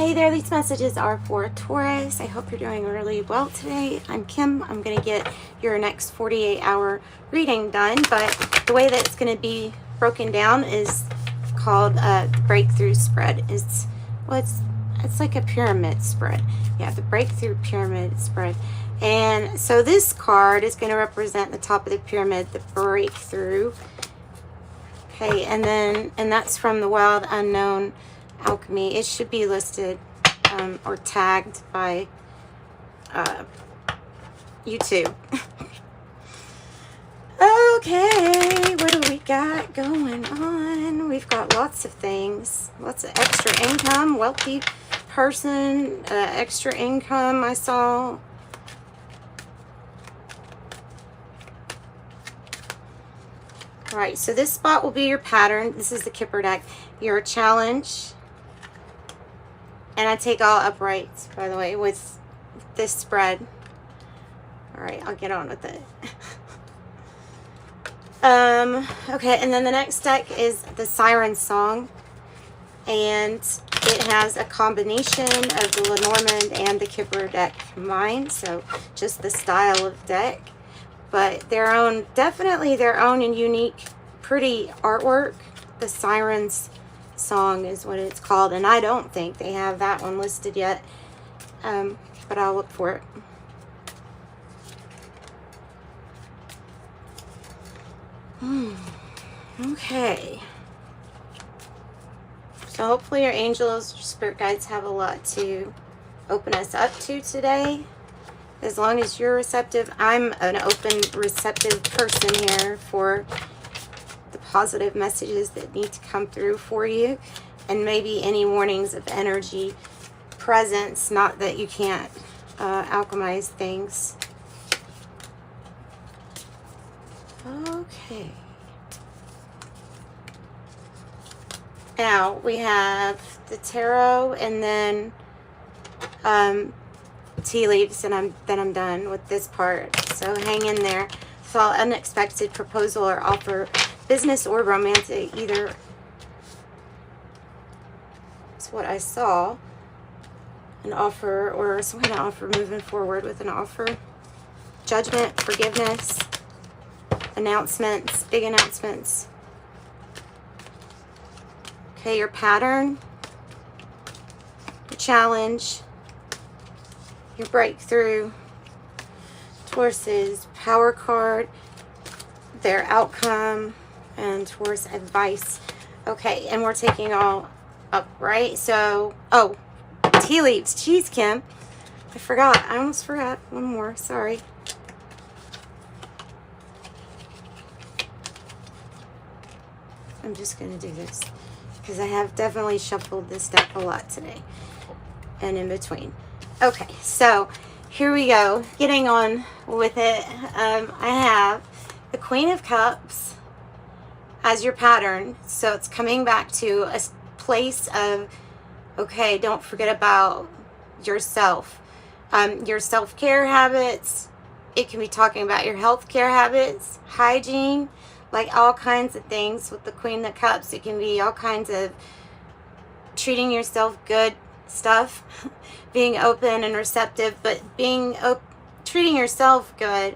Hey there, these messages are for Taurus. I hope you're doing really well today. I'm Kim. I'm going to get your next 48-hour reading done, but the way that it's going to be broken down is called the breakthrough spread. It's like a pyramid spread. Yeah, the breakthrough pyramid spread. And so this card is going to represent the top of the pyramid, the breakthrough. Okay, and that's from the Wild Unknown Alchemy. It should be listed or tagged by YouTube. Okay, what do we got going on? We've got lots of things. Lots of extra income, wealthy person, extra income I saw. All right, so this spot will be your pattern. This is the Kipper deck. Your challenge. And I take all uprights, by the way, with this spread. All right, I'll get on with it. Okay, and then the next deck is the Siren Song. And it has a combination of the Lenormand and the Kipper deck combined. So just the style of deck. But their own, definitely their own and unique, pretty artwork. The Siren's Song is what it's called, and I don't think they have that one listed yet, but I'll look for it. Okay, so hopefully your angels, your spirit guides have a lot to open us up to today. As long as you're receptive, I'm an open, receptive person here for the positive messages that need to come through for you, and maybe any warnings of energy presence. Not that you can't alchemize things. Okay. Now we have the tarot, and then tea leaves, and then I'm done with this part. So hang in there. So unexpected proposal or offer, business or romantic, either. It's what I saw. An offer or some kind of offer, moving forward with an offer. Judgment, forgiveness, announcements, big announcements. Okay, your pattern, your challenge, your breakthrough, Taurus's power card, their outcome, and Taurus advice. Okay, and we're taking all up, right? So, oh, tea leaves. Jeez, Kim. I forgot. I almost forgot. One more. Sorry. I'm just going to do this because I have definitely shuffled this deck a lot today and in between. Okay, so here we go. Getting on with it. I have the Queen of Cups as your pattern. So it's coming back to a place of, okay, don't forget about yourself. Your self-care habits. It can be talking about your healthcare habits, hygiene, like all kinds of things with the Queen of Cups. It can be all kinds of treating yourself good stuff, being open and receptive, but treating yourself good,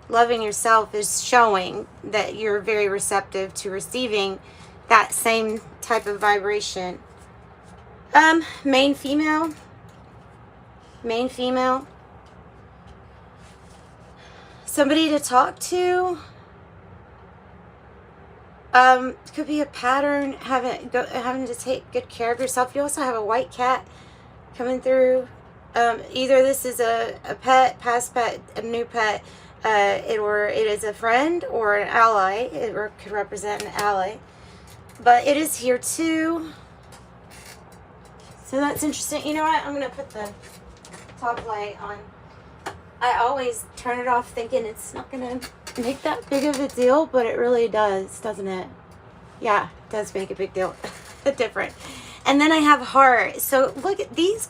loving yourself is showing that you're very receptive to receiving that same type of vibration. Main female, somebody to talk to. Could be a pattern, having to take good care of yourself. You also have a white cat coming through. Either this is a pet, past pet, a new pet, or it is a friend or an ally. It could represent an ally. But it is here too. So that's interesting. You know what? I'm going to put the top light on. I always turn it off thinking it's not going to make that big of a deal, but it really does, doesn't it? Yeah, it does make a big deal. Different. And then I have heart. So look at these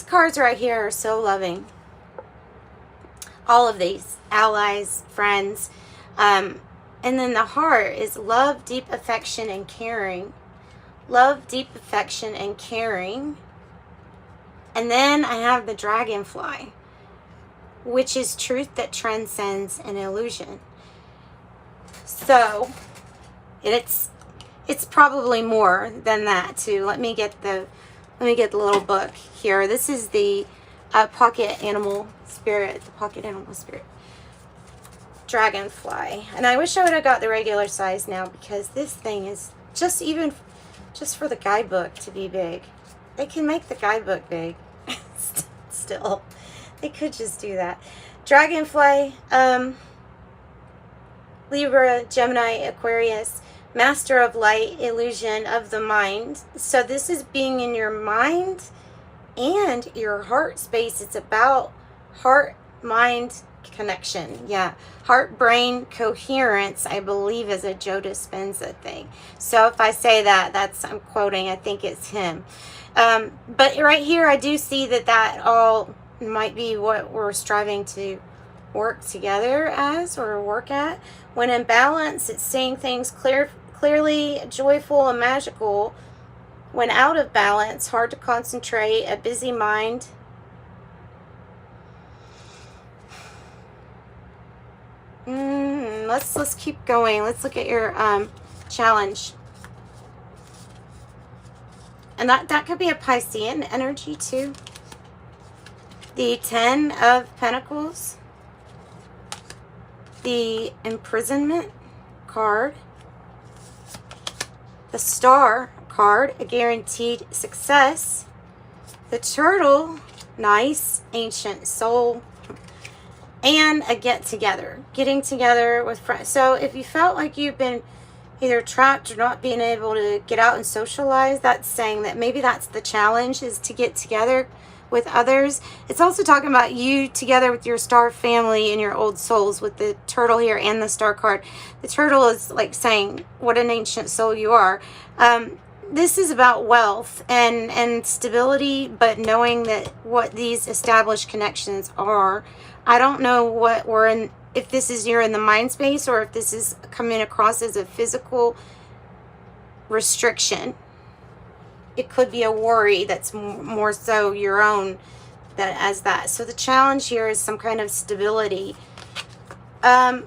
cards right here are so loving. All of these, allies, friends. And then the heart is love, deep affection, and caring. Love, deep affection, and caring. And then I have the dragonfly, which is truth that transcends an illusion. So it's probably more than that too. Let me get the little book here. This is the pocket animal spirit, dragonfly. And I wish I would have got the regular size now, because this thing is just for the guidebook to be big. They can make the guidebook big. Still, they could just do that. Dragonfly, Libra, Gemini, Aquarius, master of light, illusion of the mind. So this is being in your mind and your heart space. It's about heart-mind connection. Yeah, heart-brain coherence, I believe, is a Joe Dispenza thing. So if I say that, I'm quoting, I think it's him. But right here, I do see that all might be what we're striving to work together as, or work at. When in balance, it's seeing things clearly, joyful and magical. When out of balance, hard to concentrate, a busy mind. Let's keep going. Let's look at your challenge. And that could be a Piscean energy too. The 10 of Pentacles. The imprisonment card. The Star card, a guaranteed success. The Turtle, nice, ancient soul. And a get-together. Getting together with friends. So if you felt like you've been either trapped or not being able to get out and socialize, that's saying that maybe that's the challenge, is to get together with others. It's also talking about you together with your star family and your old souls, with the turtle here and the star card. The turtle is like saying what an ancient soul you are. This is about wealth and stability, but knowing that what these established connections are. I don't know what we're in, if this is you're in the mind space, or if this is coming across as a physical restriction. It could be a worry that's more so your own as that. So the challenge here is some kind of stability. Oh,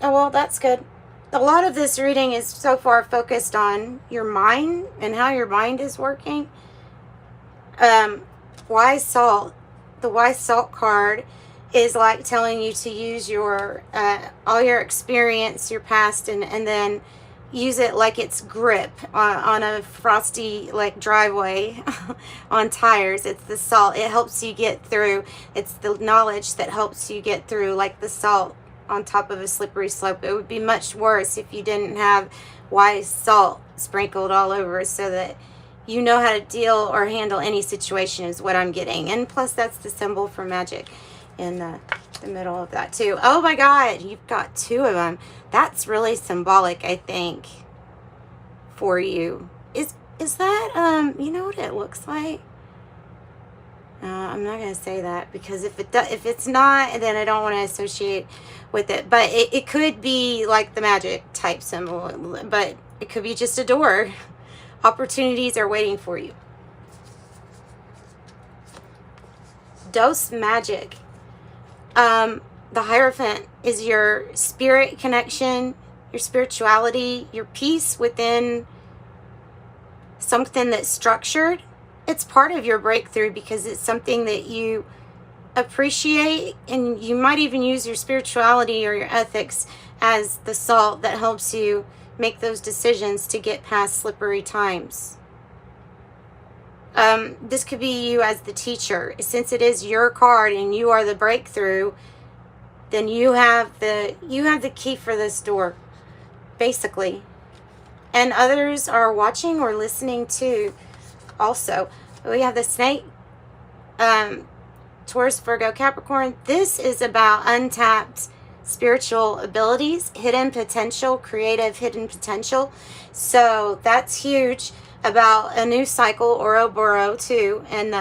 well, that's good. A lot of this reading is so far focused on your mind and how your mind is working. Wise Salt. The Wise Salt card is like telling you to use your all your experience, your past, and then use it like it's grip on a frosty like driveway on tires. It's the salt. It helps you get through. It's the knowledge that helps you get through, like the salt on top of a slippery slope. It would be much worse if you didn't have wise salt sprinkled all over, so that you know how to deal or handle any situation, is what I'm getting. And plus, that's the symbol for magic in the middle of that too. Oh my God, you've got 2 of them. That's really symbolic, I think, for you. Is that you know what it looks like? I'm not gonna say that, because if it's not, then I don't want to associate with it. But it could be like the magic type symbol, but it could be just a door. Opportunities are waiting for you. Dose magic. The Hierophant is your spirit connection, your spirituality, your peace within something that's structured. It's part of your breakthrough, because it's something that you appreciate, and you might even use your spirituality or your ethics as the salt that helps you make those decisions to get past slippery times. This could be you as the teacher. Since it is your card and you are the breakthrough, then you have the key for this door, basically. And others are watching or listening too. Also, we have the Snake, Taurus, Virgo, Capricorn. This is about untapped spiritual abilities, hidden potential, creative hidden potential. So that's huge. About a new cycle, Ouroboros too, and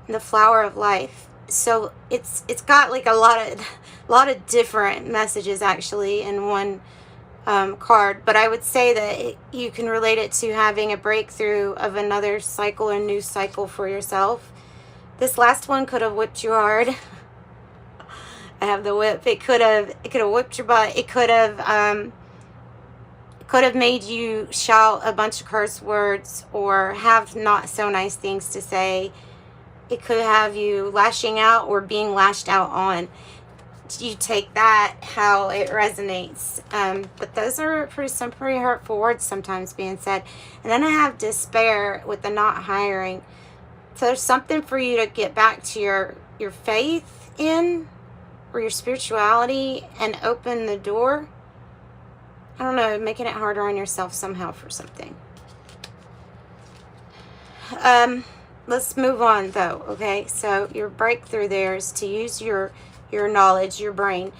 the flower of life. So it's got like a lot of different messages actually in one card. But I would say that you can relate it to having a breakthrough of another cycle or new cycle for yourself. This last one could have whipped you hard. I have the whip. It could have whipped your butt. It could have made you shout a bunch of curse words or have not so nice things to say. It could have you lashing out or being lashed out on. You take that how it resonates. But those are some pretty hurtful words sometimes being said. And then I have despair with the not hiring. So there's something for you to get back to your faith in, or your spirituality, and open the door. I don't know, making it harder on yourself somehow for something. Let's move on though, okay? So your breakthrough there is to use your knowledge, your brain.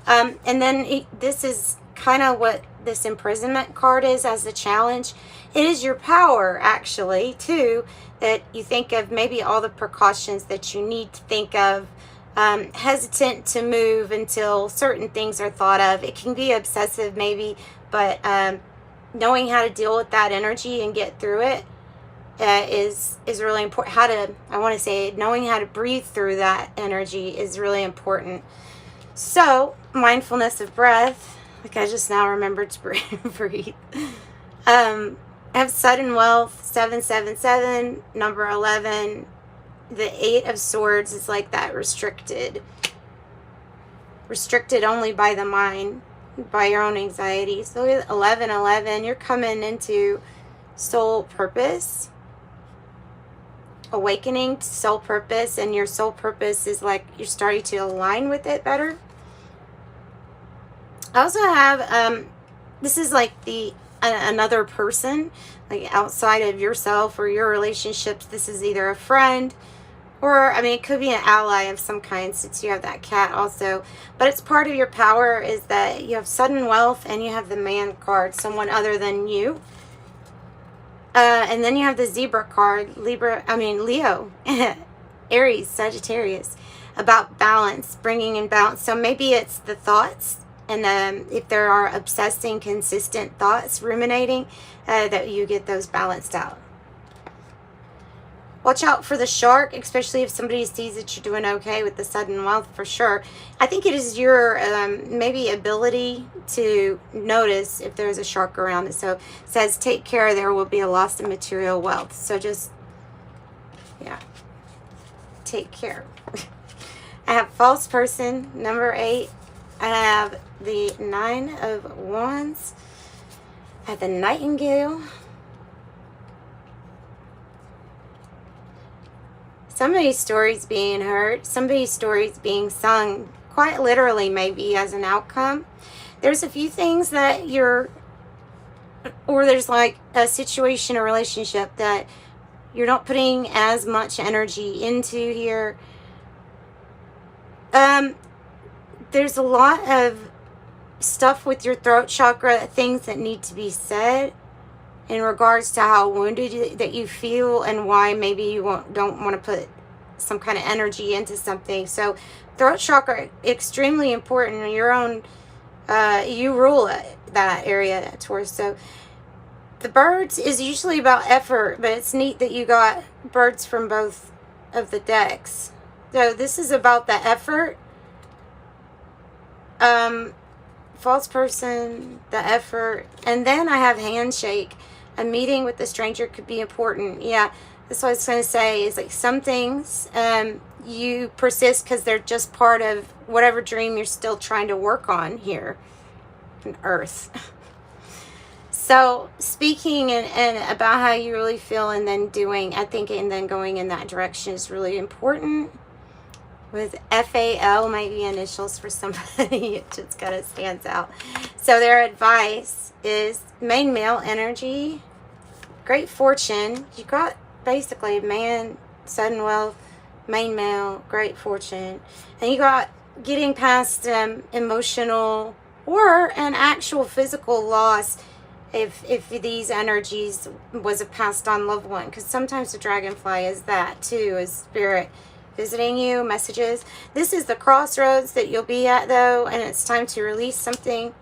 And then this is kind of what this imprisonment card is as a challenge. It is your power, actually, too, that you think of maybe all the precautions that you need to think of. Hesitant to move until certain things are thought of. It can be obsessive maybe, but knowing how to deal with that energy and get through it is really important. Knowing how to breathe through that energy is really important. So, mindfulness of breath, like I just now remembered to breathe. I have sudden wealth, 777, number 11. The 8 of Swords is like that restricted only by the mind, by your own anxiety. So 1111, you're coming into soul purpose, awakening to soul purpose, and your soul purpose is like you're starting to align with it better. I also have this is like another person, like outside of yourself or your relationships. This is either a friend, or, I mean, it could be an ally of some kind, since you have that cat also. But it's part of your power is that you have sudden wealth and you have the Man card, someone other than you. And then you have the Zebra card, Leo, Aries, Sagittarius, about balance, bringing in balance. So maybe it's the thoughts, and if there are obsessing, consistent thoughts ruminating, that you get those balanced out. Watch out for the shark, especially if somebody sees that you're doing okay with the sudden wealth, for sure. I think it is your maybe ability to notice if there's a shark around. So it says, take care, there will be a loss of material wealth. So just, yeah, take care. I have false person, number 8. I have the 9 of Wands. I have the Nightingale. Somebody's stories being heard, somebody's stories being sung, quite literally maybe as an outcome. There's a few things that there's like a situation or relationship that you're not putting as much energy into here. There's a lot of stuff with your throat chakra, things that need to be said in regards to how wounded that you feel and why maybe you don't want to put some kind of energy into something. So throat chakra, extremely important. Your own, you rule that area, Taurus. So the birds is usually about effort, but it's neat that you got birds from both of the decks. So this is about the effort. False person, the effort, and then I have handshake. A meeting with a stranger could be important. Yeah, that's what I was going to say, is like some things you persist because they're just part of whatever dream you're still trying to work on here on Earth. So speaking and about how you really feel and then doing, I think, and then going in that direction is really important. With FAL might be initials for somebody. It just kind of stands out. So their advice is main male energy, great fortune. You got basically man, sudden wealth, main male, great fortune. And you got getting past emotional or an actual physical loss if these energies was a passed on loved one. Because sometimes the dragonfly is that too, is spirit visiting you, messages. This is the crossroads that you'll be at though, and it's time to release something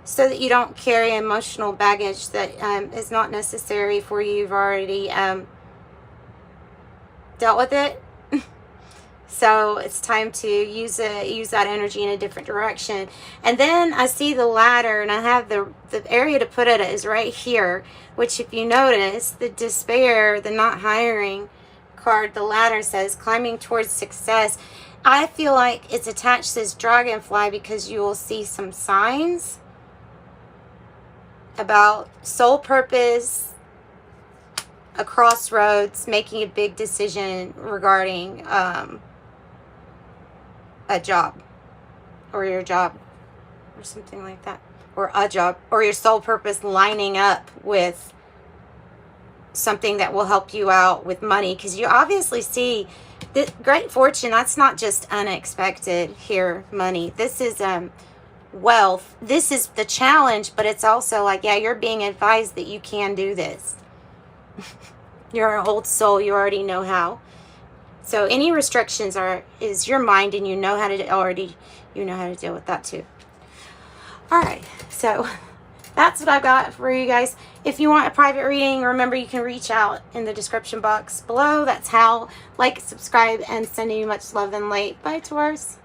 so that you don't carry emotional baggage that is not necessary for you. You've already dealt with it. So it's time to use that energy in a different direction. And then I see the ladder, and I have the area to put it is right here, which if you notice, the despair, the not hiring card, the ladder says climbing towards success. I feel like it's attached to this dragonfly because you will see some signs about soul purpose, a crossroads, making a big decision regarding a job, or your job, or something like that, or a job, or your soul purpose lining up with something that will help you out with money, because you obviously see the great fortune. That's not just unexpected here money. This is wealth. This is the challenge, but it's also like, yeah, you're being advised that you can do this. You're an old soul, you already know how. So any restrictions is your mind, and you know how to deal with that too. All right, so that's what I've got for you guys. If you want a private reading, remember you can reach out in the description box below. That's how. Like, subscribe, and sending you much love and light. Bye, Taurus.